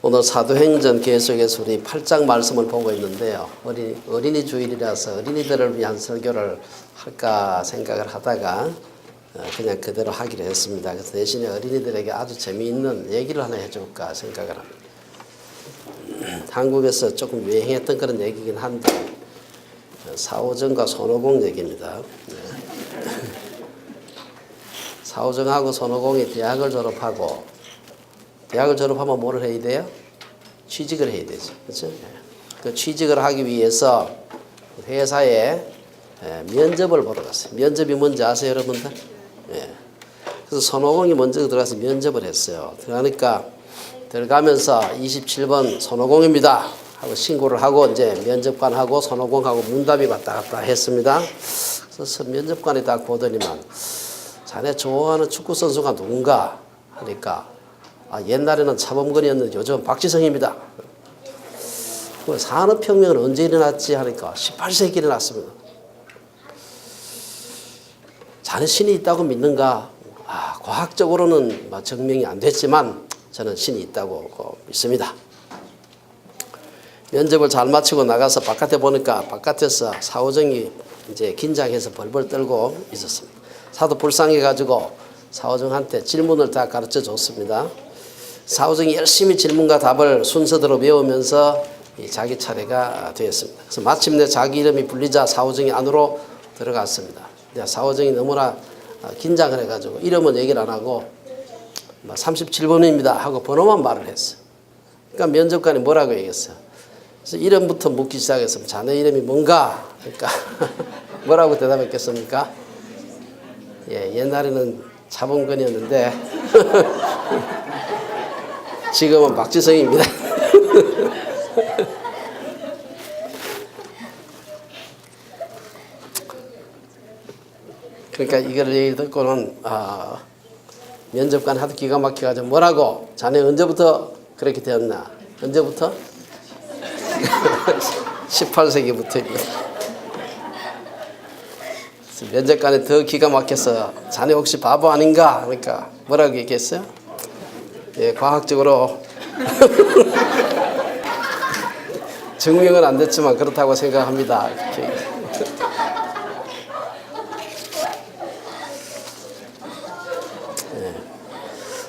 오늘 사도행전 계속해서 우리 8장 말씀을 보고 있는데요. 어린이 주일이라서 어린이들을 위한 설교를 할까 생각을 하다가 그냥 그대로 하기로 했습니다. 그래서 대신에 어린이들에게 아주 재미있는 얘기를 하나 해줄까 생각을 합니다. 한국에서 조금 유행했던 그런 얘기긴 한데 사오정과 손오공 얘기입니다. 사오정하고 손오공이 대학을 졸업하면 뭐를 해야 돼요? 취직을 해야 되죠. 그렇죠? 그 취직을 하기 위해서 회사에 면접을 보러 갔어요. 면접이 뭔지 아세요, 여러분들? 그래서 손오공이 먼저 들어가서 면접을 했어요. 들어가니까 들어가면서 27번 손오공입니다 하고 신고를 하고 이제 면접관하고 손오공하고 문답이 왔다 갔다 했습니다. 그래서 면접관이 딱 보더니만 자네 좋아하는 축구 선수가 누군가 하니까 옛날에는 차범근이었는데 요즘 박지성입니다. 산업혁명은 언제 일어났지 하니까 18세기 일어났습니다. 자네 신이 있다고 믿는가? 과학적으로는 증명이 안 됐지만 저는 신이 있다고 믿습니다. 면접을 잘 마치고 나가서 바깥에 보니까 바깥에서 사오정이 이제 긴장해서 벌벌 떨고 있었습니다. 사도 불쌍해가지고 사오정한테 질문을 다 가르쳐 줬습니다. 사오정이 열심히 질문과 답을 순서대로 외우면서 자기 차례가 되었습니다. 그래서 마침내 자기 이름이 불리자 사오정이 안으로 들어갔습니다. 사오정이 너무나 긴장을 해가지고 이름은 얘기를 안 하고 37번입니다 하고 번호만 말을 했어요. 그러니까 면접관이 뭐라고 얘기했어요? 그래서 이름부터 묻기 시작했으면 자네 이름이 뭔가? 그러니까 뭐라고 대답했겠습니까? 옛날에는 차범근이었는데 지금은 박지성입니다. 그러니까 이걸 얘기 듣고는 면접관 하도 기가 막혀가지고 뭐라고? 자네 언제부터 그렇게 되었나? 언제부터? 18세기부터입니다. 면접관이 더 기가 막혀서 자네 혹시 바보 아닌가? 그러니까 뭐라고 얘기했어요? 과학적으로 증명은 안 됐지만 그렇다고 생각합니다. 이렇게.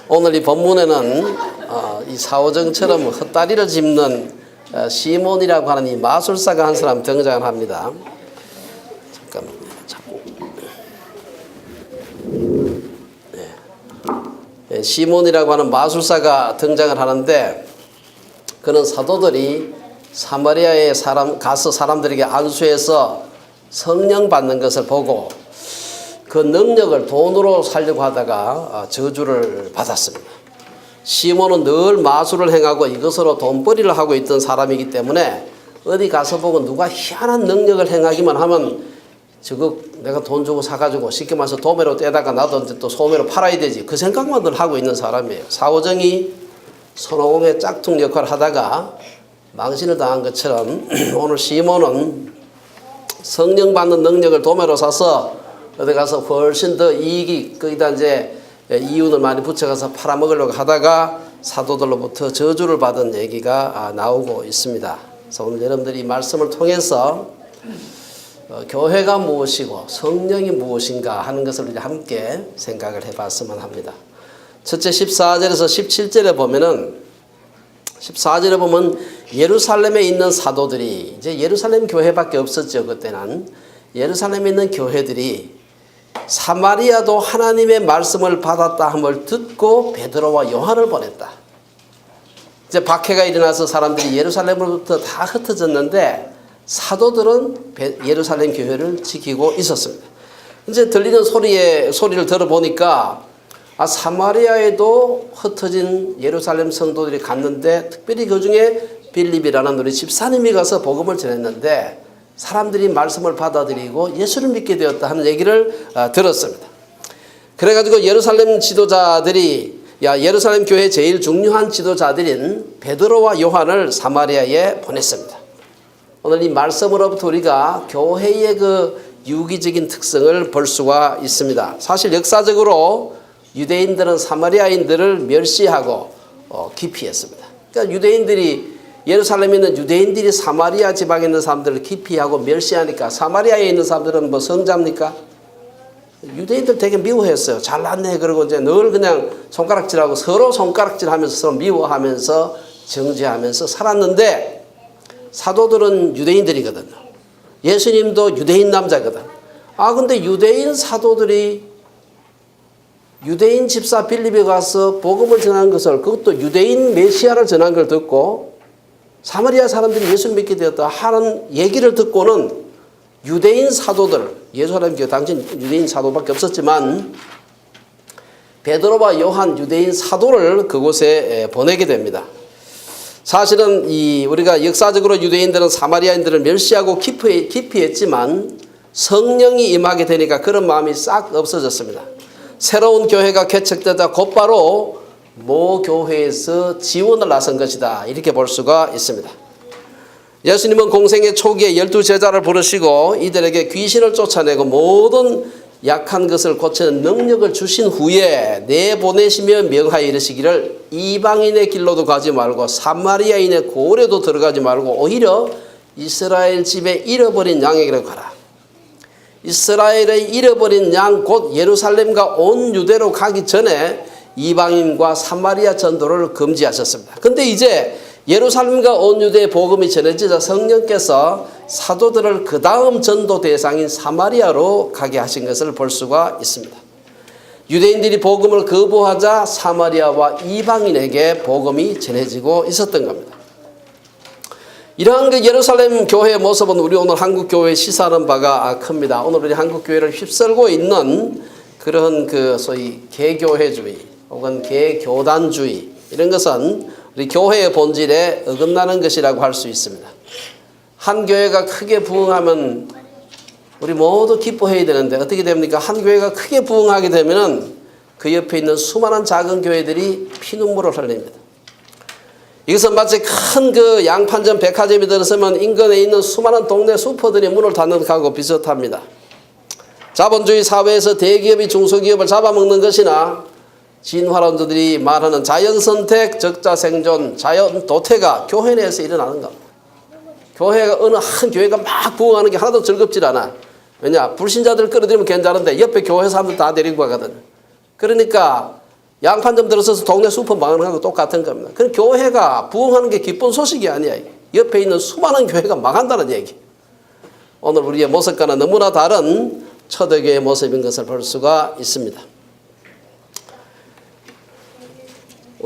오늘 이 본문에는 이 사오정처럼 헛다리를 짚는 시몬이라고 하는 이 마술사가 한 사람 등장을 합니다. 잠깐만요. 시몬이라고 하는 마술사가 등장을 하는데 그는 사도들이 사마리아에 가서 사람들에게 안수해서 성령 받는 것을 보고 그 능력을 돈으로 살려고 하다가 저주를 받았습니다. 시몬은 늘 마술을 행하고 이것으로 돈벌이를 하고 있던 사람이기 때문에 어디 가서 보고 누가 희한한 능력을 행하기만 하면 저거 내가 돈 주고 사가지고 쉽게 말해서 도매로 떼다가 나도 이제 또 소매로 팔아야 되지 그 생각만 늘 하고 있는 사람이에요. 사오정이 손오공의 짝퉁 역할을 하다가 망신을 당한 것처럼 오늘 시몬은 성령 받는 능력을 도매로 사서 어디 가서 훨씬 더 이익이 거기다 이제 이윤을 많이 붙여가서 팔아먹으려고 하다가 사도들로부터 저주를 받은 얘기가 나오고 있습니다. 그래서 오늘 여러분들이 이 말씀을 통해서 교회가 무엇이고 성령이 무엇인가 하는 것을 함께 생각을 해봤으면 합니다. 첫째 14절에서 17절에 보면은 14절에 보면 예루살렘에 있는 사도들이 이제 예루살렘 교회밖에 없었죠. 그때는 예루살렘에 있는 교회들이 사마리아도 하나님의 말씀을 받았다 함을 듣고 베드로와 요한을 보냈다. 이제 박해가 일어나서 사람들이 예루살렘으로부터 다 흩어졌는데 사도들은 예루살렘 교회를 지키고 있었습니다. 이제 들리는 소리를 들어보니까 사마리아에도 흩어진 예루살렘 성도들이 갔는데 특별히 그 중에 빌립이라는 우리 집사님이 가서 복음을 전했는데 사람들이 말씀을 받아들이고 예수를 믿게 되었다 하는 얘기를 들었습니다. 그래가지고 예루살렘 지도자들이 예루살렘 교회의 제일 중요한 지도자들인 베드로와 요한을 사마리아에 보냈습니다. 오늘 이 말씀으로부터 우리가 교회의 그 유기적인 특성을 볼 수가 있습니다. 사실 역사적으로 유대인들은 사마리아인들을 멸시하고 기피했습니다. 그러니까 유대인들이 예루살렘에 있는 유대인들이 사마리아 지방에 있는 사람들을 기피하고 멸시하니까 사마리아에 있는 사람들은 뭐 성자입니까? 유대인들 되게 미워했어요. 잘났네. 그러고 이제 늘 그냥 손가락질하고 서로 손가락질하면서 서로 미워하면서 정죄하면서 살았는데 사도들은 유대인들이거든요. 예수님도 유대인 남자거든. 근데 유대인 사도들이 유대인 집사 빌립에 가서 복음을 전한 것을, 그것도 유대인 메시아를 전한 걸 듣고 사마리아 사람들이 예수 믿게 되었다 하는 얘기를 듣고는 유대인 사도들, 예루살렘 교회 당시 유대인 사도밖에 없었지만 베드로와 요한 유대인 사도를 그곳에 보내게 됩니다. 사실은 우리가 역사적으로 유대인들은 사마리아인들을 멸시하고 기피했지만 성령이 임하게 되니까 그런 마음이 싹 없어졌습니다. 새로운 교회가 개척되자 곧바로 모 교회에서 지원을 나선 것이다, 이렇게 볼 수가 있습니다. 예수님은 공생의 초기에 12제자를 부르시고 이들에게 귀신을 쫓아내고 모든 약한 것을 고치는 능력을 주신 후에 내보내시며 명하여 이르시기를 이방인의 길로도 가지 말고 사마리아인의 고래도 들어가지 말고 오히려 이스라엘 집에 잃어버린 양에게로 가라. 이스라엘의 잃어버린 양 곧 예루살렘과 온 유대로 가기 전에 이방인과 사마리아 전도를 금지하셨습니다. 근데 이제 예루살렘과 온 유대의 복음이 전해지자 성령께서 사도들을 그 다음 전도 대상인 사마리아로 가게 하신 것을 볼 수가 있습니다. 유대인들이 복음을 거부하자 사마리아와 이방인에게 복음이 전해지고 있었던 겁니다. 이러한 그 예루살렘 교회의 모습은 우리 오늘 한국 교회에 시사하는 바가 큽니다. 오늘 우리 한국 교회를 휩쓸고 있는 그런 그 소위 개교회주의 혹은 개교단주의, 이런 것은 우리 교회의 본질에 어긋나는 것이라고 할 수 있습니다. 한 교회가 크게 부흥하면 우리 모두 기뻐해야 되는데 어떻게 됩니까? 한 교회가 크게 부흥하게 되면은 그 옆에 있는 수많은 작은 교회들이 피눈물을 흘립니다. 이것은 마치 큰 그 양판점 백화점이 들어서면 인근에 있는 수많은 동네 슈퍼들이 문을 닫는 것하고 비슷합니다. 자본주의 사회에서 대기업이 중소기업을 잡아먹는 것이나 진화론자들이 말하는 자연선택, 적자생존, 자연도태가 교회 내에서 일어나는 겁니다. 교회가 어느 한 교회가 막 부흥하는 게 하나도 즐겁질 않아. 왜냐? 불신자들 끌어들이면 괜찮은데 옆에 교회 사람들 다 데리고 가거든. 그러니까 양판점 들어서서 동네 슈퍼 망하는 거하고 똑같은 겁니다. 그럼 교회가 부흥하는 게 기쁜 소식이 아니야. 옆에 있는 수많은 교회가 망한다는 얘기. 오늘 우리의 모습과는 너무나 다른 초대교회의 모습인 것을 볼 수가 있습니다.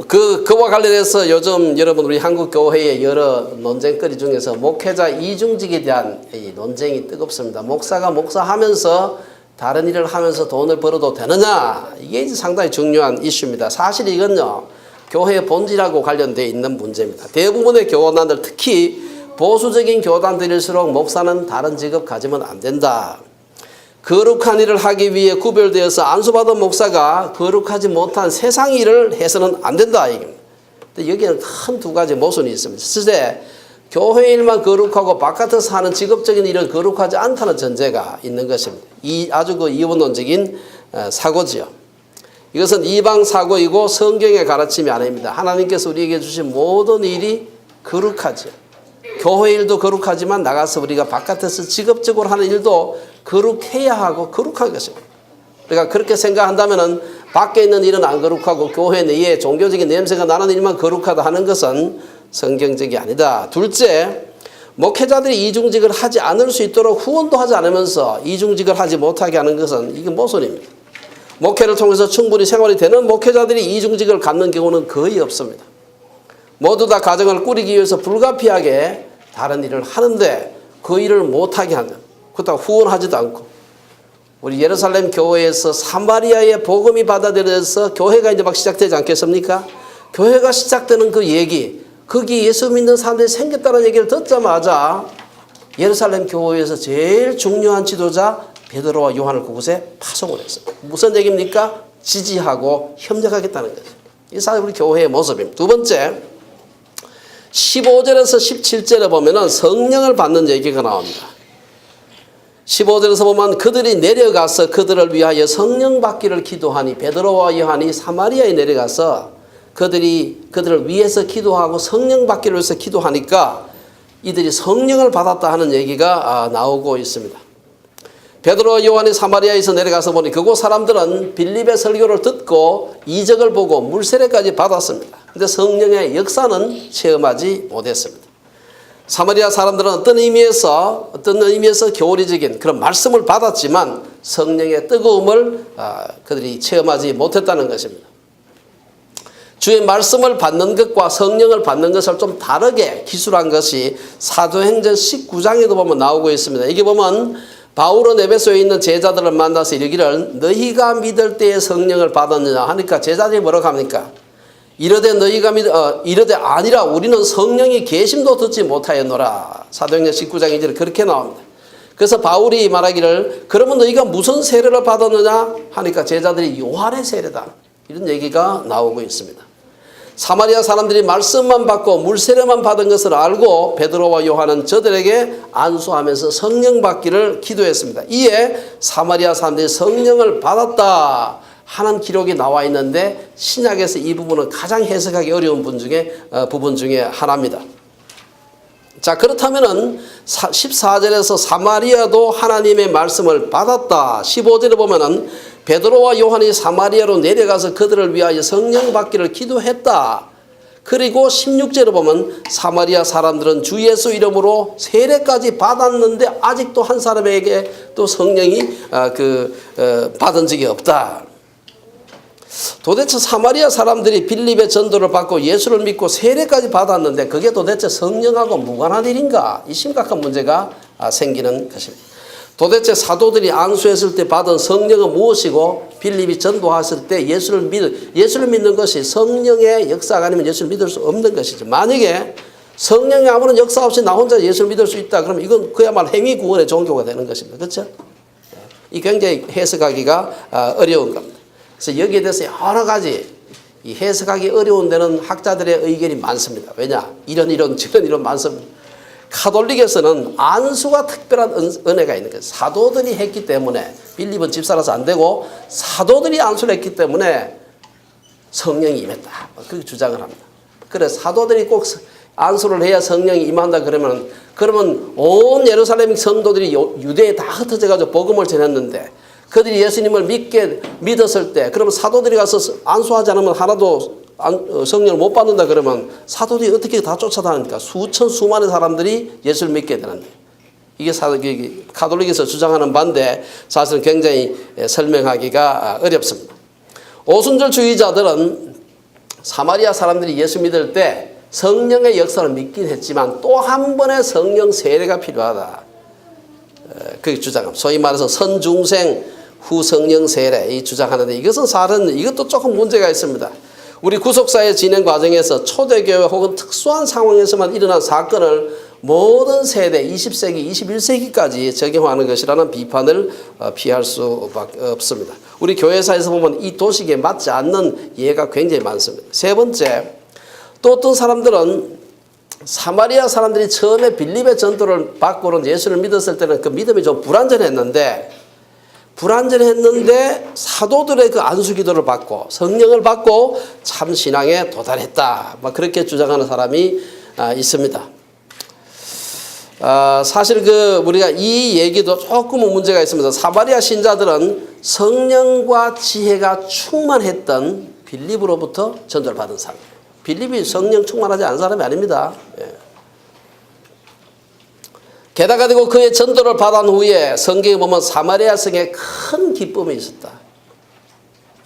그와 관련해서 요즘 여러분 우리 한국 교회의 여러 논쟁거리 중에서 목회자 이중직에 대한 이 논쟁이 뜨겁습니다. 목사가 목사하면서 다른 일을 하면서 돈을 벌어도 되느냐, 이게 상당히 중요한 이슈입니다. 사실 이건요 교회의 본질하고 관련되어 있는 문제입니다. 대부분의 교단들, 특히 보수적인 교단들일수록 목사는 다른 직업 가지면 안 된다. 거룩한 일을 하기 위해 구별되어서 안수받은 목사가 거룩하지 못한 세상 일을 해서는 안 된다. 근데 여기에는 큰 두 가지 모순이 있습니다. 첫째, 교회 일만 거룩하고 바깥에서 하는 직업적인 일은 거룩하지 않다는 전제가 있는 것입니다. 아주 그 이원론적인 사고지요. 이것은 이방 사고이고 성경의 가르침이 아닙니다. 하나님께서 우리에게 주신 모든 일이 거룩하죠. 교회 일도 거룩하지만 나가서 우리가 바깥에서 직업적으로 하는 일도 거룩해야 하고 거룩한 것입니다. 그러니까 그렇게 생각한다면은 밖에 있는 일은 안 거룩하고 교회 내에 종교적인 냄새가 나는 일만 거룩하다 하는 것은 성경적이 아니다. 둘째, 목회자들이 이중직을 하지 않을 수 있도록 후원도 하지 않으면서 이중직을 하지 못하게 하는 것은 이게 모순입니다. 목회를 통해서 충분히 생활이 되는 목회자들이 이중직을 갖는 경우는 거의 없습니다. 모두 다 가정을 꾸리기 위해서 불가피하게 다른 일을 하는데 그 일을 못하게 하는, 그렇다고 후원하지도 않고. 우리 예루살렘 교회에서 사마리아의 복음이 받아들여서 교회가 이제 막 시작되지 않겠습니까? 교회가 시작되는 그 얘기, 거기 예수 믿는 사람들이 생겼다는 얘기를 듣자마자 예루살렘 교회에서 제일 중요한 지도자 베드로와 요한을 그곳에 파송을 했어요. 무슨 얘기입니까? 지지하고 협력하겠다는 거죠. 이 사실 우리 교회의 모습입니다. 두 번째, 15절에서 17절에 보면은 성령을 받는 얘기가 나옵니다. 15절에서 보면 그들이 내려가서 그들을 위하여 성령 받기를 기도하니 베드로와 요한이 사마리아에 내려가서 그들을 위해서 기도하고 성령 받기를 위해서 기도하니까 이들이 성령을 받았다 하는 얘기가 나오고 있습니다. 베드로와 요한이 사마리아에서 내려가서 보니 그곳 사람들은 빌립의 설교를 듣고 이적을 보고 물세례까지 받았습니다. 그런데 성령의 역사는 체험하지 못했습니다. 사마리아 사람들은 어떤 의미에서 교리적인 그런 말씀을 받았지만 성령의 뜨거움을 그들이 체험하지 못했다는 것입니다. 주의 말씀을 받는 것과 성령을 받는 것을 좀 다르게 기술한 것이 사도행전 19장에도 보면 나오고 있습니다. 이게 보면 바울은 에베소에 있는 제자들을 만나서 이르기를 너희가 믿을 때에 성령을 받았느냐 하니까 제자들이 뭐라고 합니까? 이르되 아니라 우리는 성령이 계심도 듣지 못하였노라. 사도행전 19장 2절에 그렇게 나옵니다. 그래서 바울이 말하기를 그러면 너희가 무슨 세례를 받았느냐 하니까 제자들이 요한의 세례다. 이런 얘기가 나오고 있습니다. 사마리아 사람들이 말씀만 받고 물세례만 받은 것을 알고 베드로와 요한은 저들에게 안수하면서 성령 받기를 기도했습니다. 이에 사마리아 사람들이 성령을 받았다 하는 기록이 나와 있는데 신약에서 이 부분은 가장 해석하기 어려운 부분 중에 하나입니다. 자, 그렇다면은 14절에서 사마리아도 하나님의 말씀을 받았다. 15절에 보면은 베드로와 요한이 사마리아로 내려가서 그들을 위하여 성령 받기를 기도했다. 그리고 16절에 보면 사마리아 사람들은 주 예수 이름으로 세례까지 받았는데 아직도 한 사람에게 또 성령이 받은 적이 없다. 도대체 사마리아 사람들이 빌립의 전도를 받고 예수를 믿고 세례까지 받았는데 그게 도대체 성령하고 무관한 일인가? 이 심각한 문제가 생기는 것입니다. 도대체 사도들이 안수했을 때 받은 성령은 무엇이고 빌립이 전도했을 때 예수를 믿는 것이 성령의 역사가 아니면 예수를 믿을 수 없는 것이죠. 만약에 성령이 아무런 역사 없이 나 혼자 예수를 믿을 수 있다 그러면 이건 그야말로 행위 구원의 종교가 되는 것입니다. 그렇죠? 이 굉장히 해석하기가 어려운 겁니다. 그래서 여기에 대해서 여러 가지 이 해석하기 어려운 데는 학자들의 의견이 많습니다. 왜냐? 이런 많습니다. 카톨릭에서는 안수가 특별한 은혜가 있는 거예요. 사도들이 했기 때문에 빌립은 집사라서 안 되고 사도들이 안수를 했기 때문에 성령이 임했다. 그렇게 주장을 합니다. 그래 사도들이 꼭 안수를 해야 성령이 임한다 그러면 온 예루살렘 성도들이 유대에 다 흩어져 가지고 복음을 전했는데 그들이 예수님을 믿었을 때 그러면 사도들이 가서 안수하지 않으면 하나도 성령을 못 받는다 그러면 사도들이 어떻게 다 쫓아다닙니까? 수많은 사람들이 예수를 믿게 되는데 이게 카톨릭에서 주장하는 바인데 사실은 굉장히 설명하기가 어렵습니다. 오순절주의자들은 사마리아 사람들이 예수 믿을 때 성령의 역사를 믿긴 했지만 또 한 번의 성령 세례가 필요하다. 그렇게 주장합니다. 소위 말해서 선중생 후 성령 세례 이 주장하는데 이것도 조금 문제가 있습니다. 우리 구속사의 진행 과정에서 초대교회 혹은 특수한 상황에서만 일어난 사건을 모든 세대 20세기, 21세기까지 적용하는 것이라는 비판을 피할 수밖에 없습니다. 우리 교회사에서 보면 이 도식에 맞지 않는 예가 굉장히 많습니다. 세 번째, 또 어떤 사람들은 사마리아 사람들이 처음에 빌립의 전도를 받고는 예수를 믿었을 때는 그 믿음이 좀 불완전했는데 사도들의 그 안수기도를 받고 성령을 받고 참 신앙에 도달했다. 그렇게 주장하는 사람이 있습니다. 사실 우리가 이 얘기도 조금은 문제가 있습니다. 사마리아 신자들은 성령과 지혜가 충만했던 빌립으로부터 전도를 받은 사람. 빌립이 성령 충만하지 않은 사람이 아닙니다. 게다가 되고 그의 전도를 받은 후에 성경에 보면 사마리아 성에 큰 기쁨이 있었다.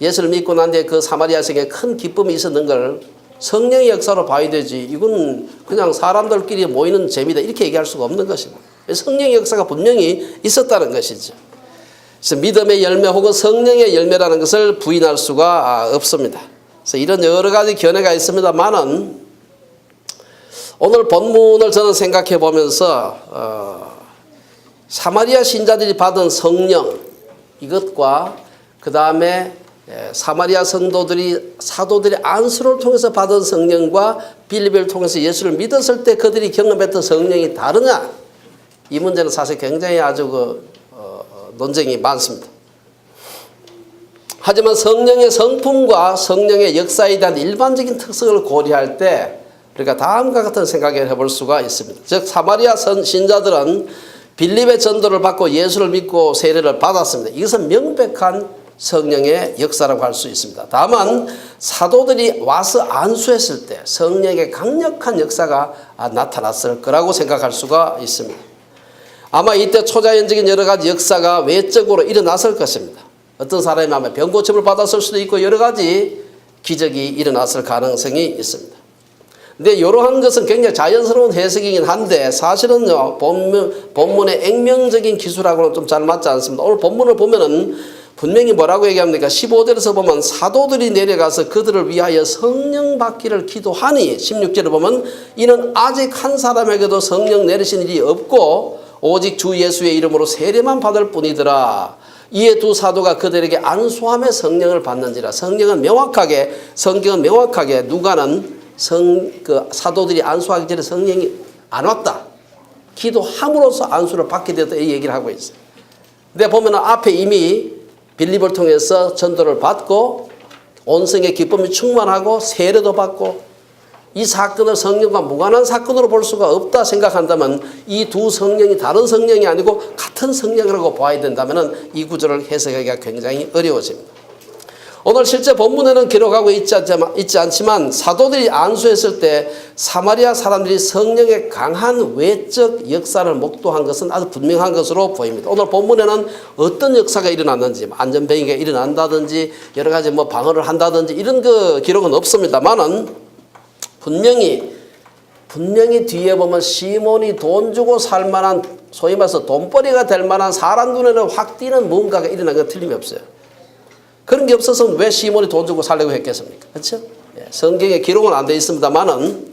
예수를 믿고 난 뒤에 그 사마리아 성에 큰 기쁨이 있었는 걸 성령의 역사로 봐야 되지. 이건 그냥 사람들끼리 모이는 재미다 이렇게 얘기할 수가 없는 것입니다. 성령의 역사가 분명히 있었다는 것이죠. 그래서 믿음의 열매 혹은 성령의 열매라는 것을 부인할 수가 없습니다. 그래서 이런 여러 가지 견해가 있습니다만은 오늘 본문을 저는 생각해 보면서 사마리아 신자들이 받은 성령 이것과 그 다음에 사마리아 사도들이 안수를 통해서 받은 성령과 빌립을 통해서 예수를 믿었을 때 그들이 경험했던 성령이 다르냐 이 문제는 사실 굉장히 아주 논쟁이 많습니다. 하지만 성령의 성품과 성령의 역사에 대한 일반적인 특성을 고려할 때 우리가 다음과 같은 생각을 해볼 수가 있습니다. 즉 사마리아 신자들은 빌립의 전도를 받고 예수를 믿고 세례를 받았습니다. 이것은 명백한 성령의 역사라고 할 수 있습니다. 다만 사도들이 와서 안수했을 때 성령의 강력한 역사가 나타났을 거라고 생각할 수가 있습니다. 아마 이때 초자연적인 여러 가지 역사가 외적으로 일어났을 것입니다. 어떤 사람이 아마 병고침을 받았을 수도 있고 여러 가지 기적이 일어났을 가능성이 있습니다. 근데 이러한 것은 굉장히 자연스러운 해석이긴 한데 사실은요 본문의 액면적인 기술하고는 좀 잘 맞지 않습니다. 오늘 본문을 보면은 분명히 뭐라고 얘기합니까? 15절에서 보면 사도들이 내려가서 그들을 위하여 성령 받기를 기도하니 16절에 보면 이는 아직 한 사람에게도 성령 내리신 일이 없고 오직 주 예수의 이름으로 세례만 받을 뿐이더라. 이에 두 사도가 그들에게 안수함에 성령을 받는지라. 성경은 명확하게 누가는 사도들이 안수하기 전에 성령이 안 왔다. 기도함으로써 안수를 받게 되었다. 이 얘기를 하고 있어요. 근데 보면 앞에 이미 빌립을 통해서 전도를 받고 온성의 기쁨이 충만하고 세례도 받고 이 사건을 성령과 무관한 사건으로 볼 수가 없다 생각한다면 이 두 성령이 다른 성령이 아니고 같은 성령이라고 봐야 된다면 이 구절을 해석하기가 굉장히 어려워집니다. 오늘 실제 본문에는 기록하고 있지 않지만 사도들이 안수했을 때 사마리아 사람들이 성령의 강한 외적 역사를 목도한 것은 아주 분명한 것으로 보입니다. 오늘 본문에는 어떤 역사가 일어났는지 안전뱅이가 일어난다든지 여러 가지 방언을 한다든지 이런 기록은 없습니다만은 분명히 뒤에 보면 시몬이 돈 주고 살 만한 소위 말해서 돈벌이가 될 만한 사람 눈에는 확 띄는 뭔가가 일어난 건 틀림이 없어요. 그런 게 없어서 왜 시몬이 돈 주고 살려고 했겠습니까? 그렇죠? 성경에 기록은 안 되어 있습니다만은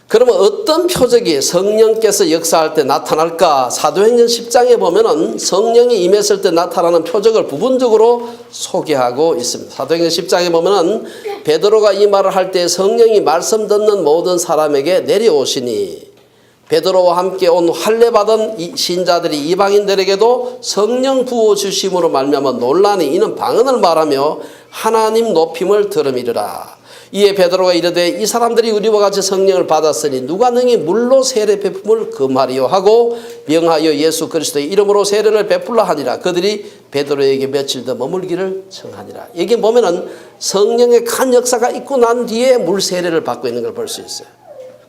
그러면 어떤 표적이 성령께서 역사할 때 나타날까? 사도행전 10장에 보면은 성령이 임했을 때 나타나는 표적을 부분적으로 소개하고 있습니다. 사도행전 10장에 보면은 베드로가 이 말을 할 때 성령이 말씀 듣는 모든 사람에게 내려오시니 베드로와 함께 온 할례받은 신자들이 이방인들에게도 성령 부어 주심으로 말미암아 놀라니 이는 방언을 말하며 하나님 높임을 들음이르라. 이에 베드로가 이르되 이 사람들이 우리와 같이 성령을 받았으니 누가 능히 물로 세례 베품을 금하리요 하고 명하여 예수 그리스도의 이름으로 세례를 베풀라 하니라. 그들이 베드로에게 며칠 더 머물기를 청하니라. 여기 보면은 성령의 큰 역사가 있고 난 뒤에 물 세례를 받고 있는 걸 볼 수 있어요.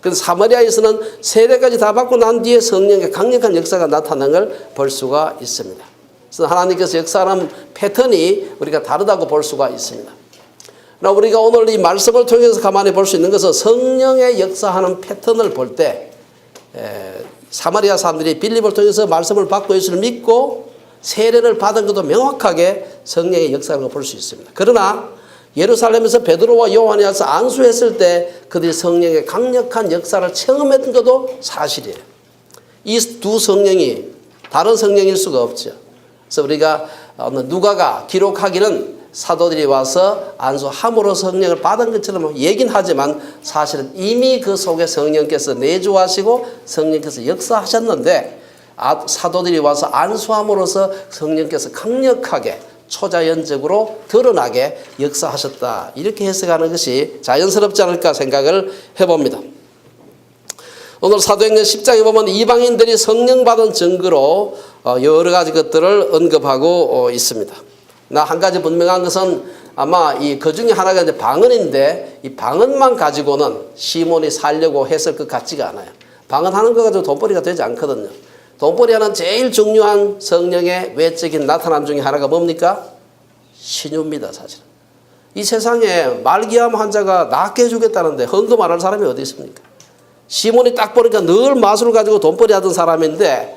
그래서 사마리아에서는 세례까지 다 받고 난 뒤에 성령의 강력한 역사가 나타난 걸 볼 수가 있습니다. 그래서 하나님께서 역사하는 패턴이 우리가 다르다고 볼 수가 있습니다. 그러나 우리가 오늘 이 말씀을 통해서 가만히 볼 수 있는 것은 성령의 역사하는 패턴을 볼 때 사마리아 사람들이 빌립을 통해서 말씀을 받고 예수를 믿고 세례를 받은 것도 명확하게 성령의 역사를 볼 수 있습니다. 그러나 예루살렘에서 베드로와 요한이 와서 안수했을 때 그들이 성령의 강력한 역사를 체험했던 것도 사실이에요. 이 두 성령이 다른 성령일 수가 없죠. 그래서 우리가 누가가 기록하기는 사도들이 와서 안수함으로 성령을 받은 것처럼 얘기는 하지만 사실은 이미 그 속에 성령께서 내주하시고 성령께서 역사하셨는데 사도들이 와서 안수함으로써 성령께서 강력하게 초자연적으로 드러나게 역사하셨다. 이렇게 해석하는 것이 자연스럽지 않을까 생각을 해봅니다. 오늘 사도행전 10장에 보면 이방인들이 성령 받은 증거로 여러 가지 것들을 언급하고 있습니다. 나 한 가지 분명한 것은 아마 그 중에 하나가 이제 방언인데 이 방언만 가지고는 시몬이 살려고 했을 것 같지가 않아요. 방언하는 거 가지고 돈벌이가 되지 않거든요. 돈벌이하는 제일 중요한 성령의 외적인 나타남 중에 하나가 뭡니까? 신유입니다, 사실. 이 세상에 말기암 환자가 낫게 해주겠다는데 헌금 안 할 사람이 어디 있습니까? 시몬이 딱 보니까 늘 마술을 가지고 돈벌이 하던 사람인데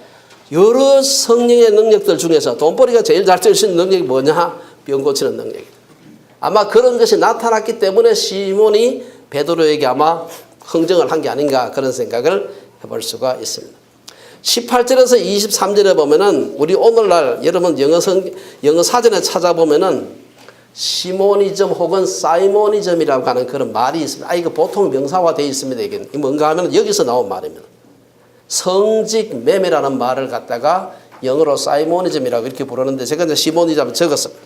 여러 성령의 능력들 중에서 돈벌이가 제일 잘 될 수 있는 능력이 뭐냐? 병 고치는 능력이다. 아마 그런 것이 나타났기 때문에 시몬이 베드로에게 아마 흥정을 한 게 아닌가 그런 생각을 해볼 수가 있습니다. 18절에서 23절에 보면은 우리 오늘날 여러분 영어 사전에 찾아보면은 시모니즘 혹은 사이모니즘이라고 하는 그런 말이 있습니다. 이거 보통 명사화되어 있습니다. 이게 뭔가 하면 여기서 나온 말입니다. 성직 매매라는 말을 갖다가 영어로 사이모니즘이라고 이렇게 부르는데 제가 이제 시모니즘을 적었습니다.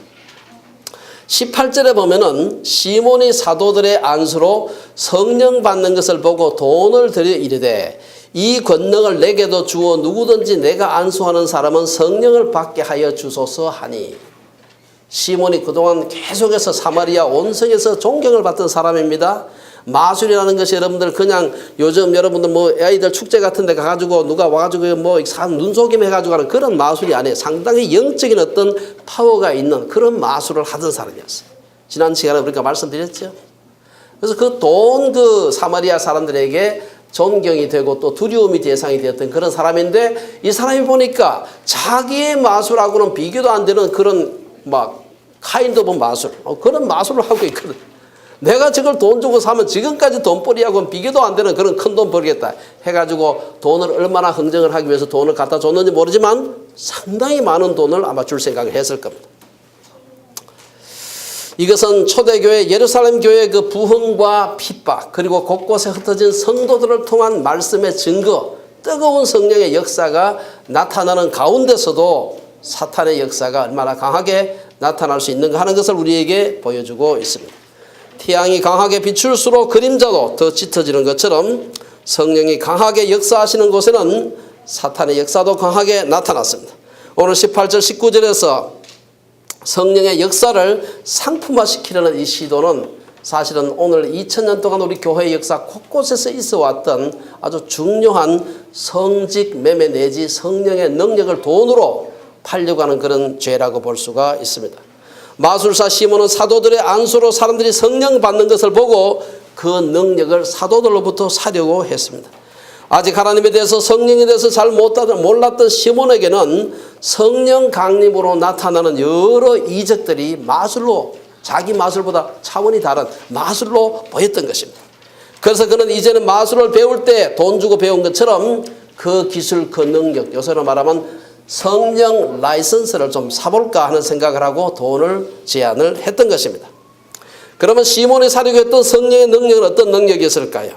18절에 보면은 시몬이 사도들의 안수로 성령 받는 것을 보고 돈을 들여 이르되 이 권능을 내게도 주어 누구든지 내가 안수하는 사람은 성령을 받게 하여 주소서 하니. 시몬이 그동안 계속해서 사마리아 온성에서 존경을 받던 사람입니다. 마술이라는 것이 여러분들 그냥 요즘 여러분들 뭐 아이들 축제 같은 데 가가지고 누가 와가지고 뭐 눈속임 해가지고 하는 그런 마술이 아니에요. 상당히 영적인 어떤 파워가 있는 그런 마술을 하던 사람이었어요. 지난 시간에 우리가 말씀드렸죠. 그래서 그 사마리아 사람들에게 존경이 되고 또 두려움이 대상이 되었던 그런 사람인데 이 사람이 보니까 자기의 마술하고는 비교도 안 되는 그런 막 카인드 오브 마술 그런 마술을 하고 있거든. 내가 저걸 돈 주고 사면 지금까지 돈벌이하고는 비교도 안 되는 그런 큰 돈 벌겠다 해가지고 돈을 얼마나 흥정을 하기 위해서 돈을 갖다 줬는지 모르지만 상당히 많은 돈을 아마 줄 생각을 했을 겁니다. 이것은 초대교회 예루살렘 교회의 그 부흥과 핍박 그리고 곳곳에 흩어진 성도들을 통한 말씀의 증거 뜨거운 성령의 역사가 나타나는 가운데서도 사탄의 역사가 얼마나 강하게 나타날 수 있는가 하는 것을 우리에게 보여주고 있습니다. 태양이 강하게 비출수록 그림자도 더 짙어지는 것처럼 성령이 강하게 역사하시는 곳에는 사탄의 역사도 강하게 나타났습니다. 오늘 18절 19절에서 성령의 역사를 상품화시키려는 이 시도는 사실은 오늘 2000년 동안 우리 교회의 역사 곳곳에서 있어 왔던 아주 중요한 성직 매매 내지 성령의 능력을 돈으로 팔려고 하는 그런 죄라고 볼 수가 있습니다. 마술사 시몬은 사도들의 안수로 사람들이 성령 받는 것을 보고 그 능력을 사도들로부터 사려고 했습니다. 아직 하나님에 대해서 성령에 대해서 잘 몰랐던 시몬에게는 성령 강림으로 나타나는 여러 이적들이 마술로 자기 마술보다 차원이 다른 마술로 보였던 것입니다. 그래서 그는 이제는 마술을 배울 때 돈 주고 배운 것처럼 그 기술 그 능력 요새로 말하면 성령 라이선스를 좀 사볼까 하는 생각을 하고 돈을 제안을 했던 것입니다. 그러면 시몬이 사려고 했던 성령의 능력은 어떤 능력이었을까요?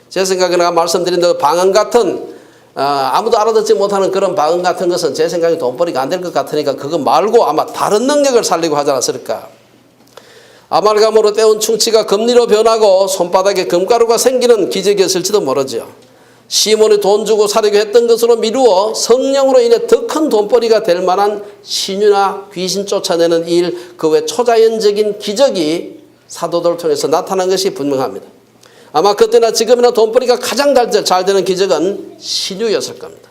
제 생각에 내가 말씀드린 대로 방언 같은 아무도 알아듣지 못하는 그런 방언 같은 것은 제 생각에 돈벌이가 안 될 것 같으니까 그거 말고 아마 다른 능력을 살리고 하지 않았을까. 아말감으로 떼운 충치가 금리로 변하고 손바닥에 금가루가 생기는 기적이었을지도 모르죠. 시몬이 돈 주고 사려고 했던 것으로 미루어 성령으로 인해 더 큰 돈벌이가 될 만한 신유나 귀신 쫓아내는 일, 그 외 초자연적인 기적이 사도들을 통해서 나타난 것이 분명합니다. 아마 그때나 지금이나 돈벌이가 가장 잘 되는 기적은 신유였을 겁니다.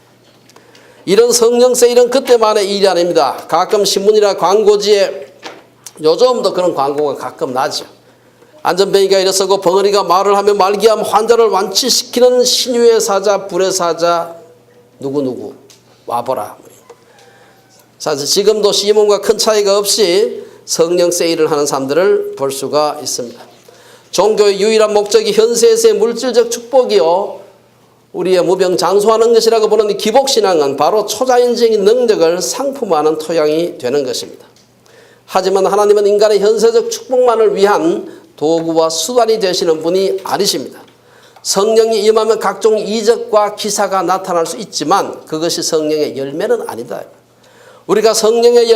이런 성령 세일은 그때만의 일이 아닙니다. 가끔 신문이나 광고지에 요즘도 그런 광고가 가끔 나죠. 안전뱅이가 일어서고 벙어리가 말을 하며 말기암 환자를 완치시키는 신유의 사자, 불의 사자 누구누구 와보라. 사실 지금도 시몬과 큰 차이가 없이 성령 세일을 하는 사람들을 볼 수가 있습니다. 종교의 유일한 목적이 현세에서의 물질적 축복이요 우리의 무병장수하는 것이라고 보는 이 기복신앙은 바로 초자연적인 능력을 상품화하는 토양이 되는 것입니다. 하지만 하나님은 인간의 현세적 축복만을 위한 도구와 수단이 되시는 분이 아니십니다. 성령이 임하면 각종 이적과 기사가 나타날 수 있지만 그것이 성령의 열매는 아니다. 우리가 성령의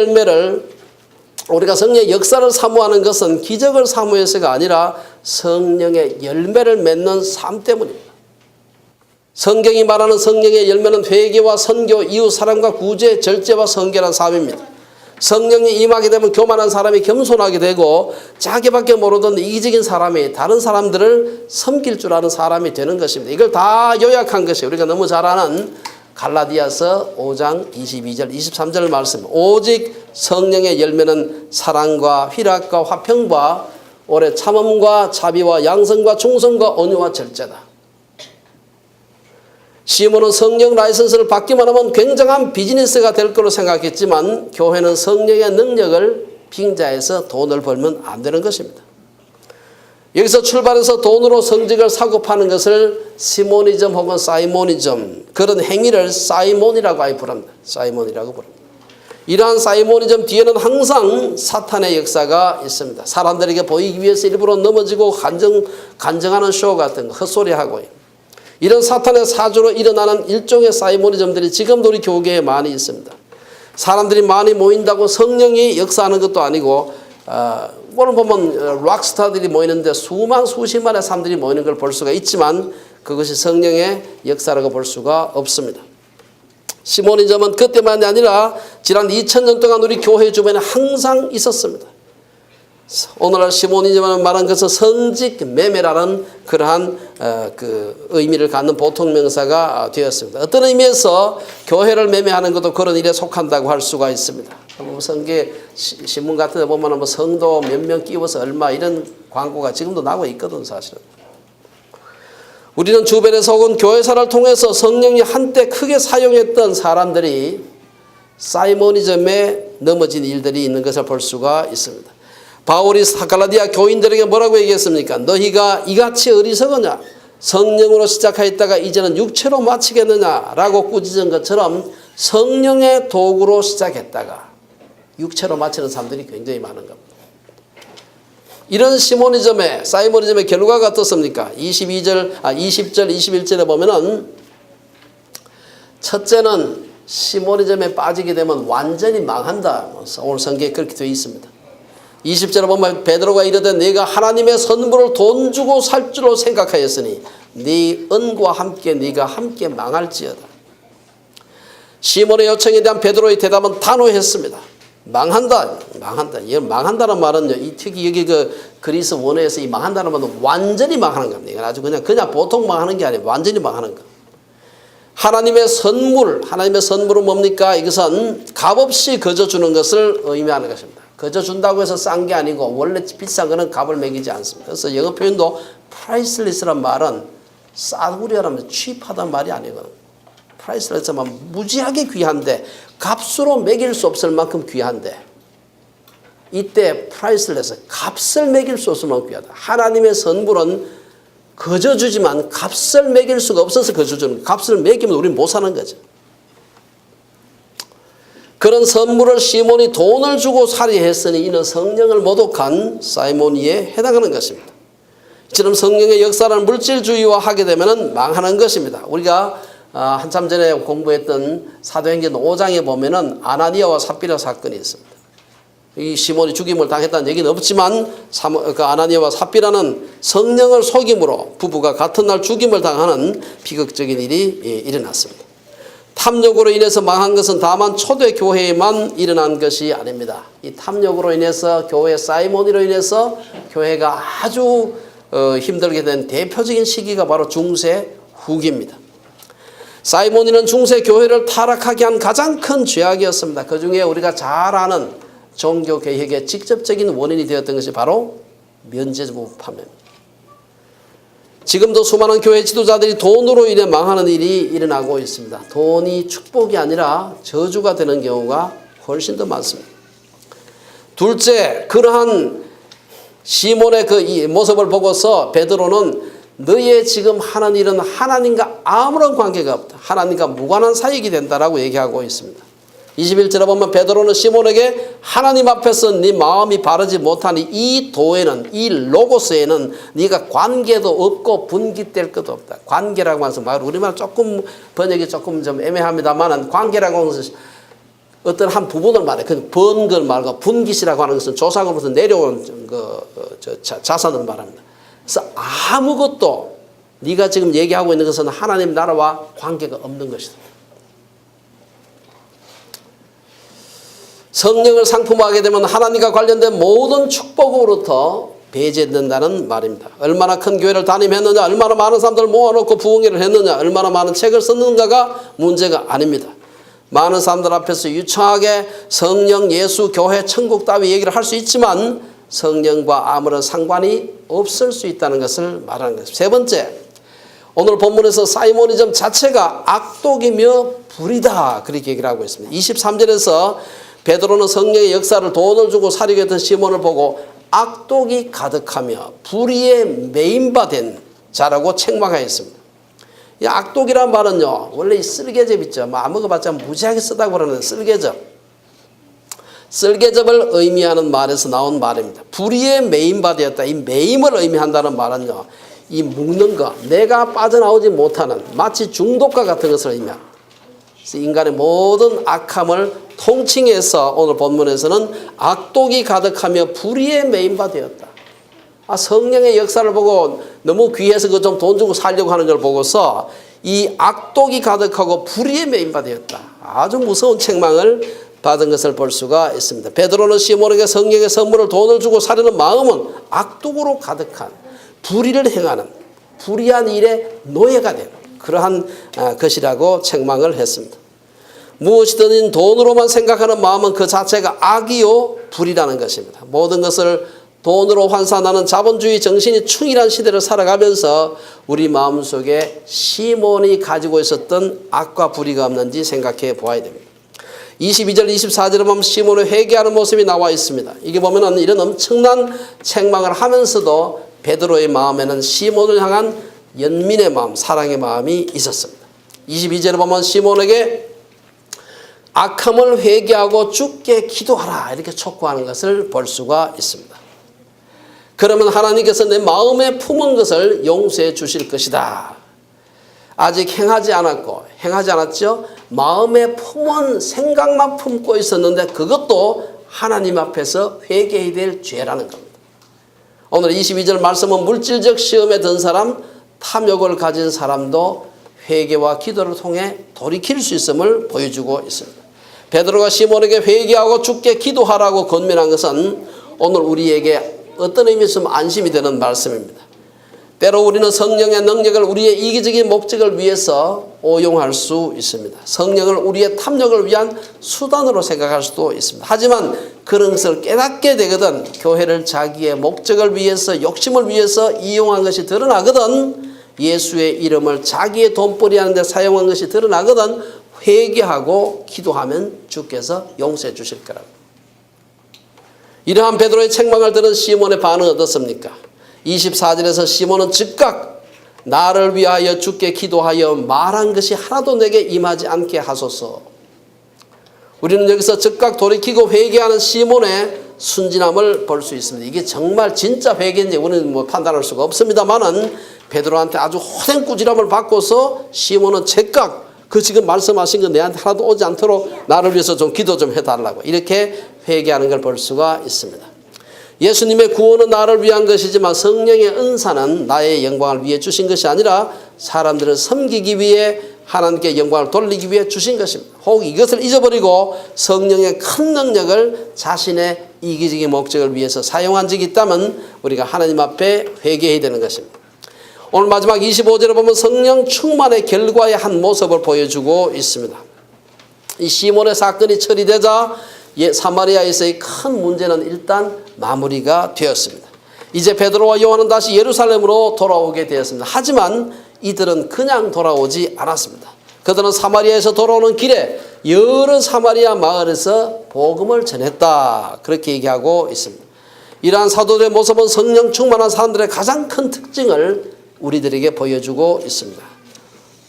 역사를 사모하는 것은 기적을 사모해서가 아니라 성령의 열매를 맺는 삶 때문입니다. 성경이 말하는 성령의 열매는 회개와 선교, 이웃 사랑과 구제, 절제와 성결한 삶입니다. 성령이 임하게 되면 교만한 사람이 겸손하게 되고 자기밖에 모르던 이기적인 사람이 다른 사람들을 섬길 줄 아는 사람이 되는 것입니다. 이걸 다 요약한 것이 우리가 너무 잘 아는 갈라디아서 5장 22절 23절 말씀. 오직 성령의 열매는 사랑과 희락과 화평과 오래 참음과 자비와 양성과 충성과 온유와 절제다. 시몬은 성령 라이선스를 받기만 하면 굉장한 비즈니스가 될 거로 생각했지만 교회는 성령의 능력을 빙자해서 돈을 벌면 안 되는 것입니다. 여기서 출발해서 돈으로 성직을 사고 파는 것을 시모니즘 혹은 사이모니즘 그런 행위를 사이몬이라고 부릅니다. 사이몬이라고 부릅니다. 이러한 사이모니즘 뒤에는 항상 사탄의 역사가 있습니다. 사람들에게 보이기 위해서 일부러 넘어지고 간증하는 쇼 같은 거 헛소리하고 이런 사탄의 사주로 일어나는 일종의 사이모니즘들이 지금도 우리 교계에 많이 있습니다. 사람들이 많이 모인다고 성령이 역사하는 것도 아니고 오늘 보면 락스타들이 모이는데 수십만의 사람들이 모이는 걸 볼 수가 있지만 그것이 성령의 역사라고 볼 수가 없습니다. 시모니즘은 그때만이 아니라 지난 2000년 동안 우리 교회 주변에 항상 있었습니다. 오늘날 시모니즘을 말한 것은 성직 매매라는 그러한 그 의미를 갖는 보통명사가 되었습니다. 어떤 의미에서 교회를 매매하는 것도 그런 일에 속한다고 할 수가 있습니다. 성계 신문 같은 데 보면 뭐 성도 몇 명 끼워서 얼마 이런 광고가 지금도 나오고 있거든 사실은. 우리는 주변에서 혹은 교회사를 통해서 성령이 한때 크게 사용했던 사람들이 사이모니즘에 넘어진 일들이 있는 것을 볼 수가 있습니다. 바울이 갈라디아 교인들에게 뭐라고 얘기했습니까? 너희가 이같이 어리석으냐? 성령으로 시작하였다가 이제는 육체로 마치겠느냐라고 꾸짖은 것처럼 성령의 도구로 시작했다가 육체로 마치는 사람들이 굉장히 많은 겁니다. 이런 시모니즘의 사이모니즘의 결과가 어떻습니까? 20절 21절에 보면은 첫째는 시모니즘에 빠지게 되면 완전히 망한다. 오늘 성경에 그렇게 되어 있습니다. 20절에 보면 베드로가 이르되 네가 하나님의 선물을 돈 주고 살 줄로 생각하였으니 네 은과 함께 네가 함께 망할지어다. 시몬의 요청에 대한 베드로의 대답은 단호했습니다. 망한다. 이 망한다는 말은요, 특히 여기 그 그리스 원어에서 이 망한다는 말은 완전히 망하는 겁니다. 이건 아주 그냥 보통 망하는 게 아니에요. 완전히 망하는 거. 하나님의 선물은 뭡니까? 이것은 값없이 거저 주는 것을 의미하는 것입니다. 거저 준다고 해서 싼 게 아니고 원래 비싼 거는 값을 매기지 않습니다. 그래서 영어 표현도 priceless란 말은 싸구려라면 cheap하다는 말이 아니거든요. 프라이슬레스만 무지하게 귀한데 값으로 매길 수 없을 만큼 귀한데 이때 프라이슬레스 값을 매길 수 없을 만큼 귀하다. 하나님의 선물은 거저 주지만 값을 매길 수가 없어서 거저 주는 거예요. 값을 매기면 우리는 못 사는 거죠. 그런 선물을 시몬이 돈을 주고 사리 했으니 이는 성령을 모독한 사이모니에 해당하는 것입니다. 이처럼 성령의 역사를 물질주의화 하게 되면 망하는 것입니다. 우리가 한참 전에 공부했던 사도행전 5장에 보면은 아나니아와 삽비라 사건이 있습니다. 이 시몬이 죽임을 당했다는 얘기는 없지만 그 아나니아와 삽비라는 성령을 속임으로 부부가 같은 날 죽임을 당하는 비극적인 일이 일어났습니다. 탐욕으로 인해서 망한 것은 다만 초대 교회에만 일어난 것이 아닙니다. 이 탐욕으로 인해서 교회 사이모니로 인해서 교회가 아주 힘들게 된 대표적인 시기가 바로 중세 후기입니다. 사이모니는 중세 교회를 타락하게 한 가장 큰 죄악이었습니다. 그 중에 우리가 잘 아는 종교 개혁의 직접적인 원인이 되었던 것이 바로 면죄부 판매입니다. 지금도 수많은 교회 지도자들이 돈으로 인해 망하는 일이 일어나고 있습니다. 돈이 축복이 아니라 저주가 되는 경우가 훨씬 더 많습니다. 둘째, 그러한 시몬의 그 모습을 보고서 베드로는 너의 지금 하는 일은 하나님과 아무런 관계가 없다. 하나님과 무관한 사역이 된다라고 얘기하고 있습니다. 21절에 보면 베드로는 시몬에게 하나님 앞에서 네 마음이 바르지 못하니 이 도에는 이 로고스에는 네가 관계도 없고 분깃될 것도 없다. 관계라고 해서 말 우리말 조금 번역이 조금 좀 애매합니다만 관계라고 하는 것은 어떤 한 부분을 말해. 그 번 걸 말고 분깃이라고 하는 것은 조상으로부터 내려온 자산을 말합니다. 그래서 아무것도 네가 지금 얘기하고 있는 것은 하나님 나라와 관계가 없는 것이다. 성령을 상품화하게 되면 하나님과 관련된 모든 축복으로부터 배제된다는 말입니다. 얼마나 큰 교회를 담임했느냐, 얼마나 많은 사람들을 모아놓고 부흥회를 했느냐, 얼마나 많은 책을 썼는가가 문제가 아닙니다. 많은 사람들 앞에서 유창하게 성령, 예수, 교회, 천국 따위 얘기를 할 수 있지만 성령과 아무런 상관이 없을 수 있다는 것을 말하는 것입니다. 세 번째, 오늘 본문에서 사이모니즘 자체가 악독이며 불이다 그렇게 얘기를 하고 있습니다. 23절에서 베드로는 성령의 역사를 돈을 주고 사려고 했던 시몬을 보고 악독이 가득하며 불의에 매인바된 자라고 책망하였습니다. 이 악독이란 말은요, 원래 이 쓸개접 있죠. 안 먹어봤자 무지하게 쓰다고 그러는 쓸개접. 쓸개접을 의미하는 말에서 나온 말입니다. 불의에 매인바되었다. 이 매임을 의미한다는 말은요, 이 묶는 것, 내가 빠져나오지 못하는 마치 중독과 같은 것을 의미합니다. 그래서 인간의 모든 악함을 통칭해서 오늘 본문에서는 악독이 가득하며 불의에 매인 바 되었다. 성령의 역사를 보고 너무 귀해서 그 좀 돈 주고 살려고 하는 걸 보고서 이 악독이 가득하고 불의에 매인 바 되었다. 아주 무서운 책망을 받은 것을 볼 수가 있습니다. 베드로는 시몬에게 성령의 선물을 돈을 주고 사려는 마음은 악독으로 가득한 불의를 행하는 불의한 일에 노예가 되는 그러한 것이라고 책망을 했습니다. 무엇이든 돈으로만 생각하는 마음은 그 자체가 악이요 불이라는 것입니다. 모든 것을 돈으로 환산하는 자본주의 정신이 충실한 시대를 살아가면서 우리 마음속에 시몬이 가지고 있었던 악과 불의가 없는지 생각해 보아야 됩니다. 22절 24절에 보면 시몬의 회개하는 모습이 나와 있습니다. 이게 보면 이런 엄청난 책망을 하면서도 베드로의 마음에는 시몬을 향한 연민의 마음, 사랑의 마음이 있었습니다. 22절에 보면 시몬에게 악함을 회개하고 주께 기도하라 이렇게 촉구하는 것을 볼 수가 있습니다. 그러면 하나님께서 내 마음에 품은 것을 용서해 주실 것이다. 아직 행하지 않았죠. 마음에 품은 생각만 품고 있었는데 그것도 하나님 앞에서 회개해야 될 죄라는 겁니다. 오늘 22절 말씀은 물질적 시험에 든 사람, 탐욕을 가진 사람도 회개와 기도를 통해 돌이킬 수 있음을 보여주고 있습니다. 베드로가 시몬에게 회개하고 주께 기도하라고 권면한 것은 오늘 우리에게 어떤 의미에서 안심이 되는 말씀입니다. 때로 우리는 성령의 능력을 우리의 이기적인 목적을 위해서 오용할 수 있습니다. 성령을 우리의 탐욕을 위한 수단으로 생각할 수도 있습니다. 하지만 그런 것을 깨닫게 되거든 교회를 자기의 목적을 위해서 욕심을 위해서 이용한 것이 드러나거든 예수의 이름을 자기의 돈벌이 하는 데 사용한 것이 드러나거든 회개하고 기도하면 주께서 용서해 주실 거라고. 이러한 베드로의 책망을 들은 시몬의 반응은 어떻습니까? 24절에서 시몬은 즉각 나를 위하여 주께 기도하여 말한 것이 하나도 내게 임하지 않게 하소서. 우리는 여기서 즉각 돌이키고 회개하는 시몬의 순진함을 볼 수 있습니다. 이게 정말 진짜 회개인지 우리는 판단할 수가 없습니다만은 베드로한테 아주 호된 꾸지람을 받고서 시몬은 즉각 그 지금 말씀하신 거 내한테 하나도 오지 않도록 나를 위해서 좀 기도 좀 해달라고 이렇게 회개하는 걸 볼 수가 있습니다. 예수님의 구원은 나를 위한 것이지만 성령의 은사는 나의 영광을 위해 주신 것이 아니라 사람들을 섬기기 위해 하나님께 영광을 돌리기 위해 주신 것입니다. 혹 이것을 잊어버리고 성령의 큰 능력을 자신의 이기적인 목적을 위해서 사용한 적이 있다면 우리가 하나님 앞에 회개해야 되는 것입니다. 오늘 마지막 25절에 보면 성령 충만의 결과의 한 모습을 보여주고 있습니다. 이 시몬의 사건이 처리되자 사마리아에서의 큰 문제는 일단 마무리가 되었습니다. 이제 베드로와 요한은 다시 예루살렘으로 돌아오게 되었습니다. 하지만 이들은 그냥 돌아오지 않았습니다. 그들은 사마리아에서 돌아오는 길에 여러 사마리아 마을에서 복음을 전했다. 그렇게 얘기하고 있습니다. 이러한 사도들의 모습은 성령 충만한 사람들의 가장 큰 특징을 우리들에게 보여주고 있습니다.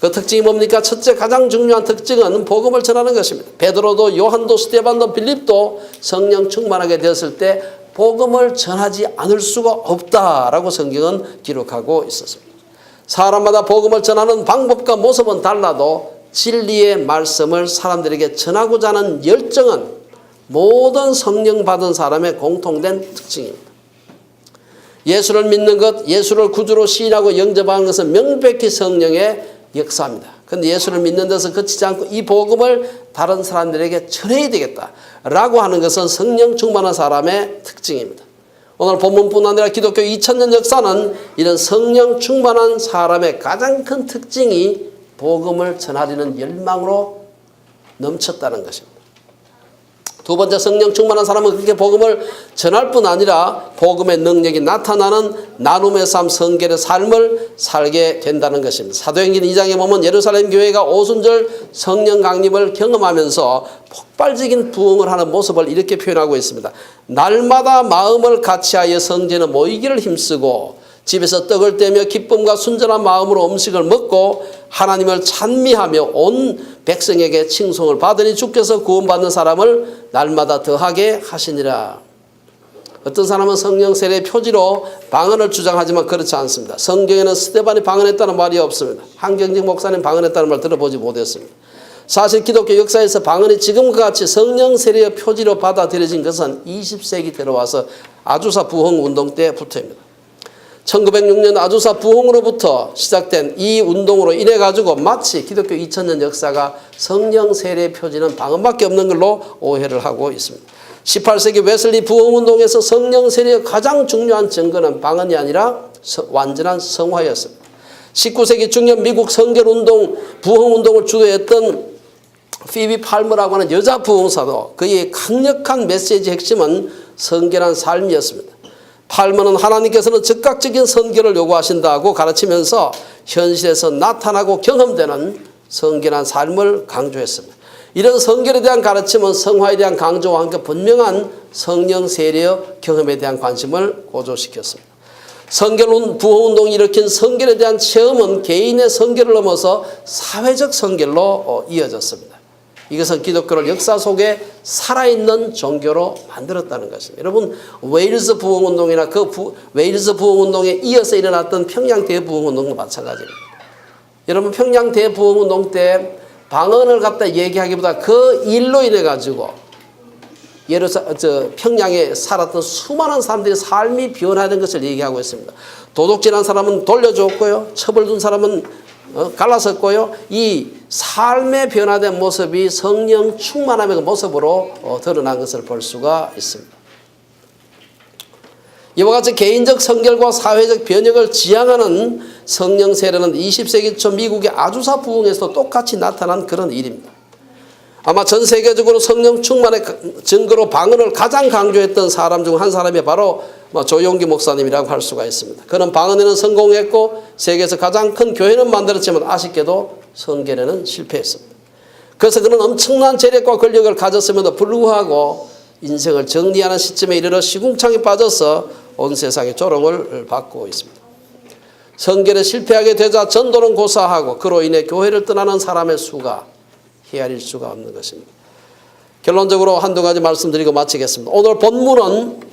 그 특징이 뭡니까? 첫째 가장 중요한 특징은 복음을 전하는 것입니다. 베드로도 요한도 스데반도 빌립도 성령 충만하게 되었을 때 복음을 전하지 않을 수가 없다라고 성경은 기록하고 있었습니다. 사람마다 복음을 전하는 방법과 모습은 달라도 진리의 말씀을 사람들에게 전하고자 하는 열정은 모든 성령 받은 사람의 공통된 특징입니다. 예수를 믿는 것, 예수를 구주로 시인하고 영접하는 것은 명백히 성령의 역사입니다. 그런데 예수를 믿는 데서 그치지 않고 이 복음을 다른 사람들에게 전해야 되겠다라고 하는 것은 성령 충만한 사람의 특징입니다. 오늘 본문뿐 아니라 기독교 2000년 역사는 이런 성령 충만한 사람의 가장 큰 특징이 복음을 전하려는 열망으로 넘쳤다는 것입니다. 두 번째, 성령 충만한 사람은 그렇게 복음을 전할 뿐 아니라 복음의 능력이 나타나는 나눔의 삶, 성결의 삶을 살게 된다는 것입니다. 사도행전 2장에 보면 예루살렘 교회가 오순절 성령 강림을 경험하면서 폭발적인 부흥을 하는 모습을 이렇게 표현하고 있습니다. 날마다 마음을 같이하여 성전에 모이기를 힘쓰고 집에서 떡을 떼며 기쁨과 순전한 마음으로 음식을 먹고 하나님을 찬미하며 온 백성에게 칭송을 받으니 주께서 구원받는 사람을 날마다 더하게 하시니라. 어떤 사람은 성령 세례의 표지로 방언을 주장하지만 그렇지 않습니다. 성경에는 스데반이 방언했다는 말이 없습니다. 한경직 목사님 방언했다는 말 들어보지 못했습니다. 사실 기독교 역사에서 방언이 지금과 같이 성령 세례의 표지로 받아들여진 것은 20세기 들어와서 아주사 부흥 운동 때부터입니다. 1906년 아주사 부흥으로부터 시작된 이 운동으로 인해 가지고 마치 기독교 2000년 역사가 성령 세례 표지는 방언밖에 없는 걸로 오해를 하고 있습니다. 18세기 웨슬리 부흥 운동에서 성령 세례의 가장 중요한 증거는 방언이 아니라 완전한 성화였습니다. 19세기 중년 미국 성결운동 부흥운동을 주도했던 피비 팔머라고 하는 여자 부흥사도 그의 강력한 메시지 핵심은 성결한 삶이었습니다. 팔머는 하나님께서는 즉각적인 선결을 요구하신다고 가르치면서 현실에서 나타나고 경험되는 성결한 삶을 강조했습니다. 이런 성결에 대한 가르침은 성화에 대한 강조와 함께 분명한 성령 세례의 경험에 대한 관심을 고조시켰습니다. 성결 부흥운동이 일으킨 성결에 대한 체험은 개인의 성결을 넘어서 사회적 성결로 이어졌습니다. 이것은 기독교를 역사 속에 살아있는 종교로 만들었다는 것입니다. 여러분, 웨일즈 부흥운동이나 웨일즈 부흥운동에 이어서 일어났던 평양 대부흥운동도 마찬가지입니다. 여러분, 평양 대부흥운동 때 방언을 갖다 얘기하기보다 그 일로 인해 가지고 평양에 살았던 수많은 사람들의 삶이 변화된 것을 얘기하고 있습니다. 도둑질한 사람은 돌려줬고요. 처벌준 사람은 갈라섰고요. 이 삶의 변화된 모습이 성령 충만함의 모습으로 드러난 것을 볼 수가 있습니다. 이와 같이 개인적 성결과 사회적 변혁을 지향하는 성령 세례는 20세기 초 미국의 아주사 부흥에서도 똑같이 나타난 그런 일입니다. 아마 전 세계적으로 성령 충만의 증거로 방언을 가장 강조했던 사람 중 한 사람이 바로 조용기 목사님이라고 할 수가 있습니다. 그는 방언에는 성공했고 세계에서 가장 큰 교회는 만들었지만 아쉽게도 성결에는 실패했습니다. 그래서 그는 엄청난 재력과 권력을 가졌음에도 불구하고 인생을 정리하는 시점에 이르러 시궁창에 빠져서 온 세상의 조롱을 받고 있습니다. 성결에 실패하게 되자 전도는 고사하고 그로 인해 교회를 떠나는 사람의 수가 헤아릴 수가 없는 것입니다. 결론적으로 한두 가지 말씀드리고 마치겠습니다. 오늘 본문은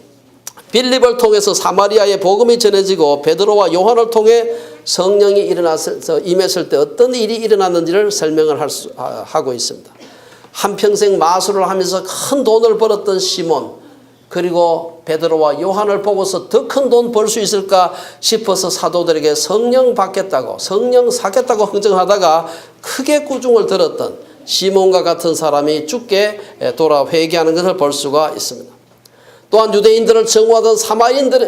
빌립을 통해서 사마리아에 복음이 전해지고 베드로와 요한을 통해 성령이 임했을 때 어떤 일이 일어났는지를 설명을 하고 있습니다. 한평생 마술을 하면서 큰 돈을 벌었던 시몬, 그리고 베드로와 요한을 보고서 더 큰 돈 벌 수 있을까 싶어서 사도들에게 성령 받겠다고, 성령 사겠다고 흥정하다가 크게 꾸중을 들었던 시몬과 같은 사람이 죽게 돌아 회개하는 것을 볼 수가 있습니다. 또한 유대인들을 정오하던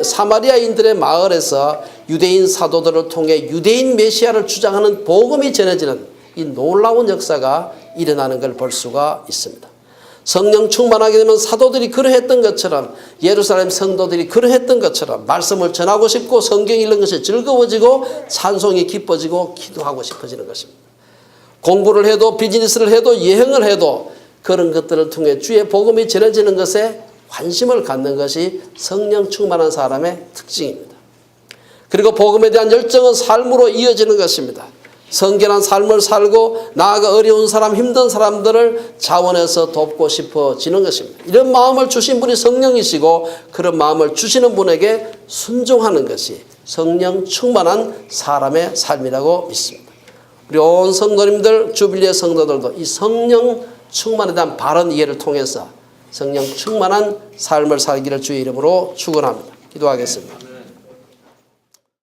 사마리아인들의 마을에서 유대인 사도들을 통해 유대인 메시아를 주장하는 복음이 전해지는 이 놀라운 역사가 일어나는 걸 볼 수가 있습니다. 성령 충만하게 되면 사도들이 그러했던 것처럼, 예루살렘 성도들이 그러했던 것처럼 말씀을 전하고 싶고 성경 읽는 것이 즐거워지고 찬송이 기뻐지고 기도하고 싶어지는 것입니다. 공부를 해도 비즈니스를 해도 여행을 해도 그런 것들을 통해 주의 복음이 전해지는 것에 관심을 갖는 것이 성령 충만한 사람의 특징입니다. 그리고 복음에 대한 열정은 삶으로 이어지는 것입니다. 성결한 삶을 살고 나아가 어려운 사람, 힘든 사람들을 자원해서 돕고 싶어지는 것입니다. 이런 마음을 주신 분이 성령이시고 그런 마음을 주시는 분에게 순종하는 것이 성령 충만한 사람의 삶이라고 믿습니다. 우리 온 성도님들, 주빌리의 성도들도 이 성령 충만에 대한 바른 이해를 통해서 성령 충만한 삶을 살기를 주의 이름으로 축원합니다. 기도하겠습니다.